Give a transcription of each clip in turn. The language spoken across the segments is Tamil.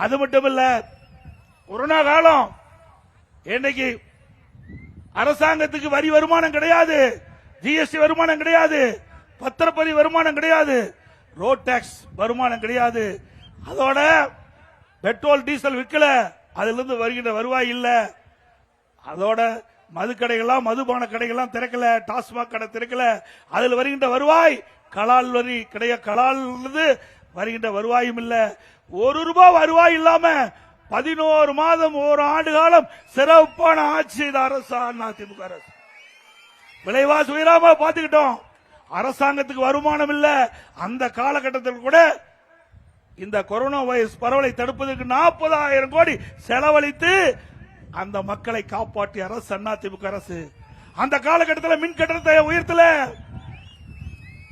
அது மட்டும் இல்ல, கொரோனா காலம் இன்னைக்கு அரசாங்கத்துக்கு வரி வருமானம் கிடையாது, ஜிஎஸ்டி வருமானம் கிடையாது, பத்திரப்பதிவு வருமானம் கிடையாது, ரோட் டாக்ஸ் வருமானம் கிடையாது. அதோட பெட்ரோல் டீசல் விற்கல, அதுல இருந்து வருகின்ற வருவாய் இல்ல. அதோட மதுக்கடைகள்லாம் மதுபான கடைகள்லாம் திறக்கல, டாஸ்மாக் கடை திறக்கல, அதில் வருகின்ற வருவாய் கலால் வரி கிடையாது, கலால் வருகின்ற வருவாயும் இல்ல. ₹1 வருவாய் இல்லாம 11 மாதம் ஒரு ஆண்டு காலம் சிறப்பான ஆட்சி செய்த அரசு அதிமுக அரசு. விலைவாசி உயராம பாத்துக்கிட்டோம். அரசாங்கத்துக்கு வருமானம் இல்ல. அந்த காலகட்டத்தில் கூட இந்த கொரோனா வைரஸ் பரவலை தடுப்பதற்கு 40,000 கோடி செலவழித்து அந்த மக்களை காப்பாற்றிய அரசு அதிமுக அரசு. அந்த காலகட்டத்தில் மின் கட்டணத்தை உயர்த்தல,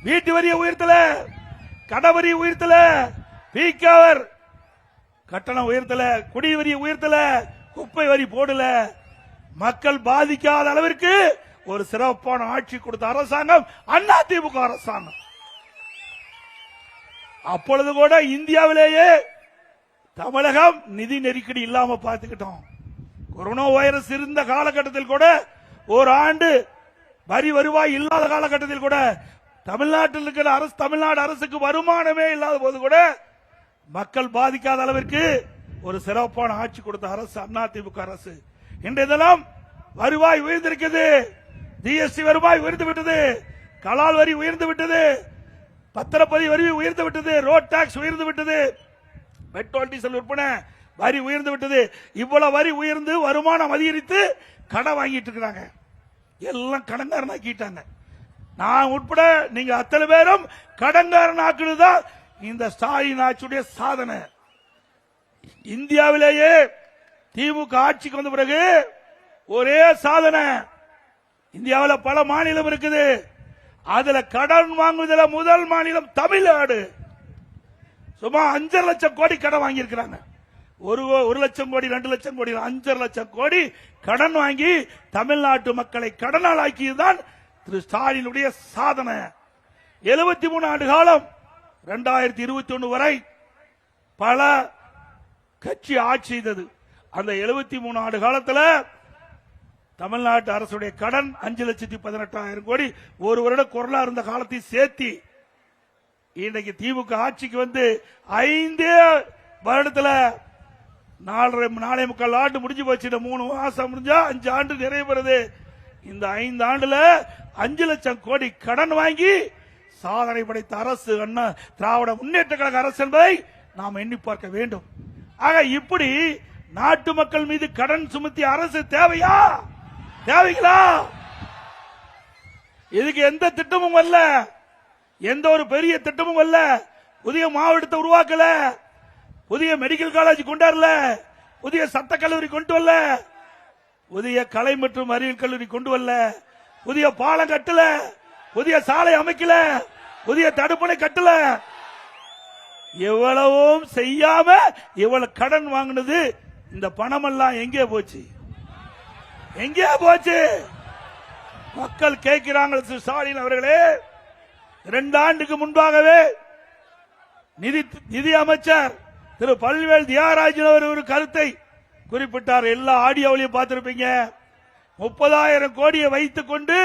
வீட்டு வரியை உயர்த்தல, கடவரி உயர்த்தல, பீக்கவர் கட்டணம் உயர்த்தல, குடி வரியை உயர்த்தல, குப்பை வரி போடல. மக்கள் பாதிக்காத அளவிற்கு ஒரு சிறப்பான ஆட்சி கொடுத்த அரசாங்கம் அதிமுக அரசாங்கம். அப்பொழுது கூட இந்தியாவிலேயே தமிழகம் நிதி நெருக்கடி இல்லாம பார்த்துக்கிட்டோம். கொரோனா வைரஸ் இருந்த காலகட்டத்தில் கூட ஒரு ஆண்டு வரி வருவாய் இல்லாத காலகட்டத்தில் கூட தமிழ்நாட்டில் இருக்கிற அரசு, தமிழ்நாடு அரசுக்கு வருமானமே இல்லாத போது கூட மக்கள் பாதிக்காத அளவிற்கு ஒரு சிறப்பான ஆட்சி கொடுத்த அரசு அதிமுக அரசு. இன்றைய தினம் வருவாய் உயர்ந்திருக்கிறது, ஜிஎஸ்டி வருவாய் உயர்ந்து விட்டது, கலால் வரி உயர்ந்து விட்டது, பத்திரப்பதிவு வரி உயர்ந்து விட்டது, ரோட் டாக்ஸ் உயர்ந்து விட்டது, பெட்ரோல் டீசல் விற்பனை வரி உயர்ந்து விட்டது. இவ்வளவு வரி உயர்ந்து வருமானம் அதிகரித்து கடன் வாங்கிட்டு இருக்கிறாங்க. எல்லாம் கடன்காரன் ஆக்கிட்டாங்க. நான் உட்பட நீங்க அத்தனை பேரும் கடன்காரன் ஆக்குறதுதான் இந்த ஸ்டாலின் ஆட்சியுடைய சாதனை. இந்தியாவிலேயே திமுக ஆட்சிக்கு வந்த பிறகு ஒரே சாதனை. இந்தியாவில் பல மாநிலம் இருக்குது, அதுல கடன் வாங்குவதில் முதல் மாநிலம் தமிழ்நாடு. சுமார் 5.5 லட்சம் கோடி கடன் வாங்கி இருக்கிறாங்க. 1 லட்சம் கோடி 2 லட்சம் கோடி 5.5 லட்சம் கோடி கடன் வாங்கி தமிழ்நாட்டு மக்களை கடனால் ஆக்கியதுதான் திரு ஸ்டாலினுடைய சாதனை. 73 ஆண்டு காலம் 2021 வரை பல கட்சி ஆட்சி செய்தது. அந்த 73 ஆண்டு காலத்தில் தமிழ்நாட்டு அரசுடைய கடன் 5,18,000 கோடி. ஒரு வருடம் கொரோனா இருந்த காலத்தை சேர்த்தி இன்னைக்கு திமுக ஆட்சிக்கு வந்து 5 வருடத்தில் 4.25 ஆண்டு முடிஞ்சு போச்சு. 3 மாசம் முடிஞ்சா 5 ஆண்டு நிறைவு பெறுது. இந்த 5 ஆண்டுல 5 லட்சம் கோடி கடன் வாங்கி சாதனை படைத்த அரசு அண்ணா திராவிட முன்னேற்ற கழக அரசு என்பதை நாம் எண்ணி பார்க்க வேண்டும். ஆக இப்படி நாட்டு மக்கள் மீது கடன் சுமத்திய அரசு தேவையா? தேவைங்களா? இதுக்கு எந்த திட்டமும் வரல, எந்த ஒரு பெரிய திட்டமும் வரல. புதிய மாவட்டத்தை உருவாக்கல, புதிய மெடிக்கல் காலேஜ் கொண்டாடல, புதிய சட்ட கல்லூரி கொண்டு வரல, புதிய கலை மற்றும் அறிவியல் கல்லூரி கொண்டு வரல, புதிய பாலம் கட்டல, புதிய சாலை அமைக்கல, புதிய தடுப்பணை கட்டல. எவ்வளவும் செய்யாம இவ்வளவு கடன் வாங்கினது. இந்த பணம் எல்லாம் எங்கே போச்சு? எங்கே போச்சு? மக்கள் கேட்கிறாங்க. ஸ்டாலின் அவர்களே, 2 ஆண்டுக்கு முன்பாகவே நிதி அமைச்சர் திரு பழனிவேல் தியாகராஜன் அவர் ஒரு கருத்தை குறிப்பிட்டார். எல்லா ஆடியோவிலையும் பார்த்திருப்பீங்க. 30,000 கோடியை வைத்துக் கொண்டு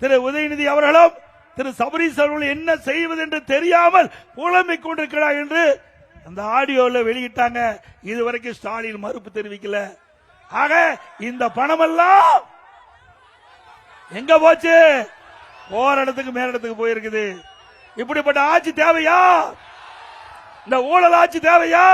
திரு உதயநிதி அவர்களும் திரு சபரீஸ் அவர்கள் என்ன செய்வது என்று தெரியாமல் புலம்பிக் கொண்டிருக்கிறார் என்று அந்த ஆடியோவில் வெளியிட்டாங்க. இதுவரைக்கும் ஸ்டாலின் மறுப்பு தெரிவிக்கல. ஆக இந்த பணமெல்லாம் எங்க போச்சு? போற இடத்துக்கு மேல இடத்துக்கு போயிருக்குது. இப்படிப்பட்ட ஆட்சி தேவையா? இந்த ஊழல் ஆட்சி தேவையா?